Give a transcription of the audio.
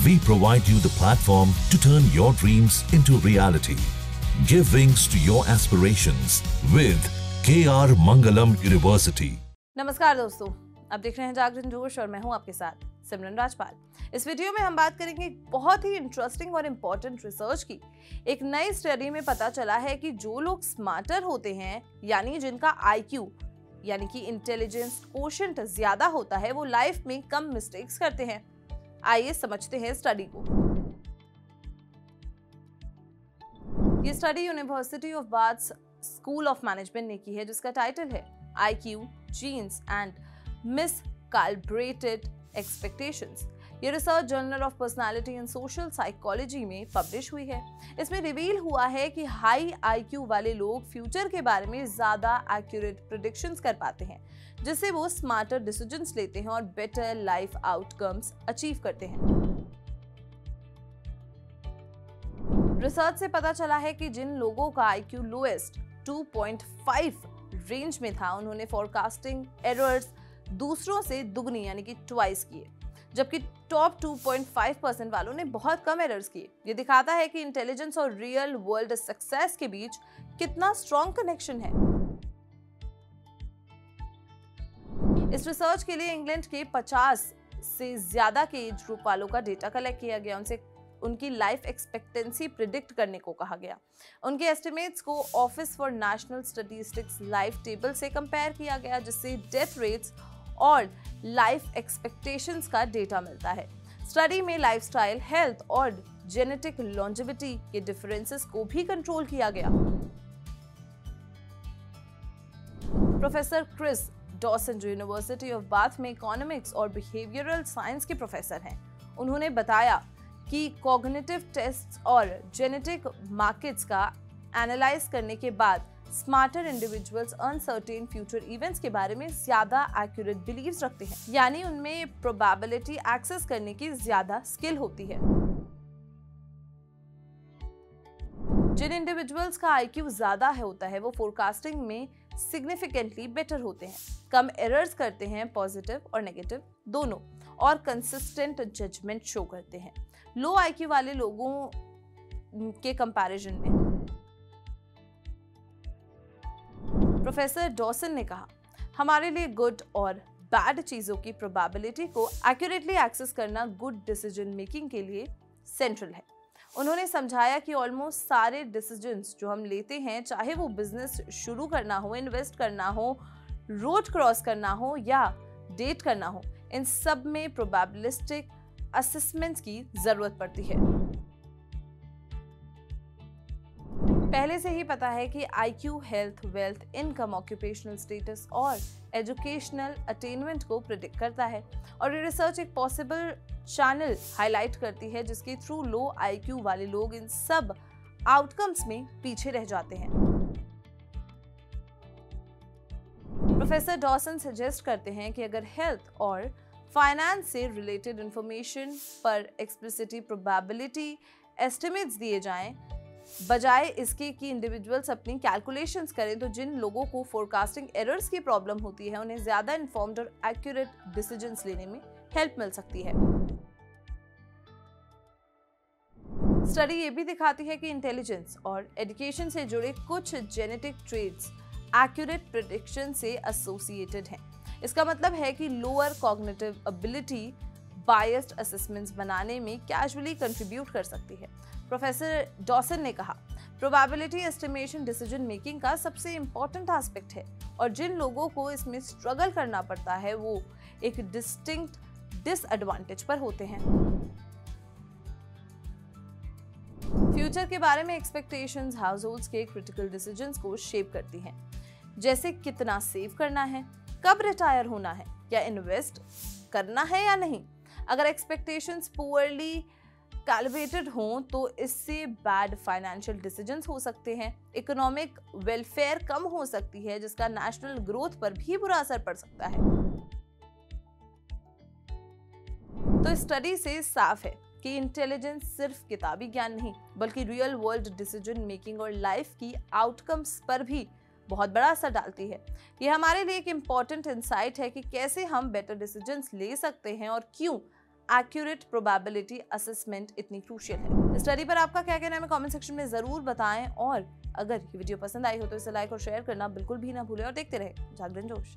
We provide you the platform to turn your dreams into reality. Give wings to your aspirations with KR Mangalam University. नमस्कार दोस्तों, आप देख रहे हैं जागरण जोश और मैं हूं आपके साथ सिमरन राजपाल। इस वीडियो में हम बात करेंगे एक बहुत ही इंटरेस्टिंग और इम्पोर्टेंट रिसर्च की। एक नई स्टडी में पता चला है कि जो लोग स्मार्टर होते हैं, यानी जिनका IQ यानी कि इंटेलिजेंस कोशेंट ज्यादा होता है, वो लाइफ में कम मिस्टेक्स करते हैं। आइए समझते हैं स्टडी को। ये study university of bath school of management ने की है, जिसका टाइटल है IQ, जीन्स एंड मिसकैलिब्रेटेड एक्सपेक्टेशंस। ये research journal of personality and social psychology में पब्लिश हुई है। इसमें रिवील हुआ है कि हाई IQ वाले लोग फ्यूचर के बारे में ज्यादा एक्यूरेट प्रेडिक्शंस कर पाते हैं, जिससे वो स्मार्टर डिसीजंस लेते हैं और बेटर लाइफ आउटकम्स अचीव करते हैं। रिसर्च से पता चला है कि जिन लोगों का IQ लोएस्ट 2.5 रेंज में था, उन्होंने फोरकास्टिंग एरर्स दूसरों से दुगनी यानी कि ट्वाइस किए, जबकि टॉप 2.5% वालों ने बहुत कम एरर्स किए। ये दिखाता है कि इंटेलिजेंस और रियल वर्ल्ड सक्सेस के बीच कितना स्ट्रॉन्ग कनेक्शन है। इस रिसर्च के लिए इंग्लैंड के 50 से ज्यादा के एज ग्रुप वालों का डेटा कलेक्ट किया गया, उनसे उनकी लाइफ एक्सपेक्टेंसी प्रिडिक्ट करने को कहा गया। उनके एस्टिमेट्स को office for national statistics life table से कंपेयर किया गया, जिससे डेथ रेट्स और लाइफ एक्सपेक्टेशंस का डेटा मिलता है। स्टडी में लाइफस्टाइल, हेल्थ और जेनेटिक लॉन्जेविटी के डिफरेंसेस को भी कंट्रोल किया गया। प्रोफेसर क्रिस डॉसन, जो यूनिवर्सिटी ऑफ बाथ में इकोनॉमिक्स और बिहेवियरल साइंस के प्रोफेसर हैं, उन्होंने बताया कि कॉग्निटिव टेस्ट्स और जेनेटिक मार्केट्स का एनालाइज करने के बाद smarter individuals uncertain future events के बारे में ज्यादा एक्यूरेट बिलीव्स रखते हैं, यानी उनमें प्रोबेबिलिटी एक्सेस करने की ज्यादा स्किल होती है। जिन इंडिविजुअल्स का IQ ज्यादा होता है, वो फोरकास्टिंग में सिग्निफिकेंटली बेटर होते हैं, कम एरर्स करते हैं, पॉजिटिव और नेगेटिव दोनों, और कंसिस्टेंट जजमेंट शो करते हैं लो IQ वाले लोगों के कंपैरिजन में। प्रोफेसर डॉसन ने कहा, हमारे लिए गुड और बैड चीजों की प्रोबेबिलिटी को एक्यूरेटली एक्सेस करना गुड डिसीजन मेकिंग के लिए सेंट्रल है। उन्होंने समझाया कि ऑलमोस्ट सारे डिसीजंस जो हम लेते हैं, चाहे वो बिजनेस शुरू करना हो, इन्वेस्ट करना हो, रोड क्रॉस करना हो या डेट करना हो, इन सब में प्रोबेबिलिस्टिक असेसमेंट्स की जरूरत पड़ती है। पहले से ही पता है कि IQ health, wealth, income, occupational status और एजुकेशनल अटेनमेंट को प्रिडिक्ट करता है, और ये रिसर्च एक पॉसिबल चैनल हाईलाइट करती है जिसके थ्रू लो IQ वाले लोग इन सब आउटकम्स में पीछे रह जाते हैं। प्रोफेसर डॉसन सजेस्ट करते हैं कि अगर हेल्थ और फाइनेंस से रिलेटेड इंफॉर्मेशन पर एक्सप्लिसिटी प्रोबेबिलिटी एस्टिमेट्स दिए जाएं, बजाय इसके कि इंडिविजुअल्स अपनी कैलकुलेशंस करें, तो जिन लोगों को फोरकास्टिंग एरर्स की प्रॉब्लम होती है, उन्हें ज्यादा इन्फॉर्म्ड और एक्यूरेट डिसीजंस लेने में हेल्प मिल सकती है। स्टडी ये भी दिखाती है कि इंटेलिजेंस और एजुकेशन से जुड़े कुछ जेनेटिक ट्रेट्स एक्यूरेट प्रेडिक्शन से एसोसिएटेड हैं। इसका मतलब है कि lower cognitive ability biased assessments बनाने में कैजुअली कंट्रीब्यूट कर सकती है। प्रोफेसर डॉसन ने कहा, प्रोबेबिलिटी एस्टिमेशन डिसीजन मेकिंग का सबसे इंपॉर्टेंट एस्पेक्ट है, और जिन लोगों को इसमें स्ट्रगल करना पड़ता है, वो एक डिस्टिंक्ट डिसएडवांटेज पर होते हैं। फ्यूचर के बारे में एक्सपेक्टेशंस हाउसहोल्ड्स के क्रिटिकल डिसीजंस को शेप करती हैं, जैसे कितना सेव करना है, कब रिटायर होना है, या इन्वेस्ट करना है या नहीं। अगर एक्सपेक्टेशंस पुअरली कैलिब्रेटेड हों तो इससे बैड फाइनेंशियल डिसीजंस हो सकते हैं, इकोनॉमिक वेलफेयर कम हो सकती है, जिसका नेशनल ग्रोथ पर भी बुरा असर पड़ सकता है। तो स्टडी से साफ है कि इंटेलिजेंस सिर्फ किताबी ज्ञान नहीं, बल्कि रियल वर्ल्ड डिसीजन मेकिंग और लाइफ की आउटकम्स पर भी बहुत बड़ा असर डालती है। ये हमारे लिए एक इम्पॉर्टेंट इंसाइट है कि कैसे हम बेटर डिसीजंस ले सकते हैं और क्यों एक्यूरेट प्रोबेबिलिटी असेसमेंट इतनी क्रूशियल है। स्टडी पर आपका क्या कहना है, हमें कमेंट सेक्शन में जरूर बताएं, और अगर ये वीडियो पसंद आई हो तो इसे लाइक और शेयर करना बिल्कुल भी ना भूलें, और देखते रहे जागरण जोश।